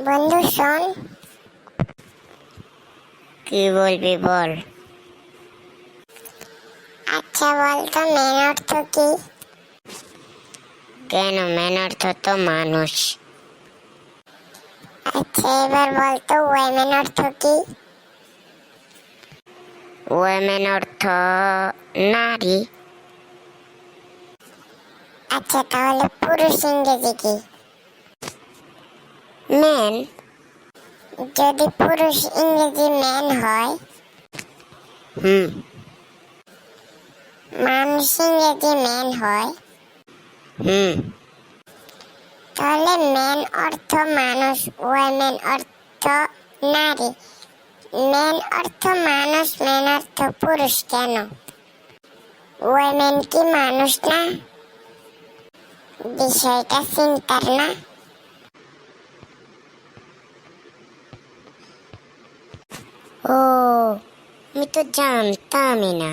বন্ধু শোন। কি বলবি বল। আচ্ছা বলতো মেন অর্থ কি? কেন, মেন অর্থ তো মানুষ। আচ্ছা এবার বলতো ওয়েমেন অর্থ কি? ওয়েমেন অর্থ নারী। আচ্ছা তাহলে পুরুষ ইংরেজি কি? মেন। যদি পুরুষ ইংরেজি ম্যান হয়, হুম। মানুষ ইংরেজি ম্যান হয়, হুম। তাহলে ম্যান অর্থ মানুষ, ওয়েমেন অর্থ নারী, ম্যান অর্থ মানুষ, ম্যান অর্থ পুরুষ কেন? ওয়েমেন কি মানুষ না? বিষয়টা চিন্তার না? ও, আমি তো জানতামই না।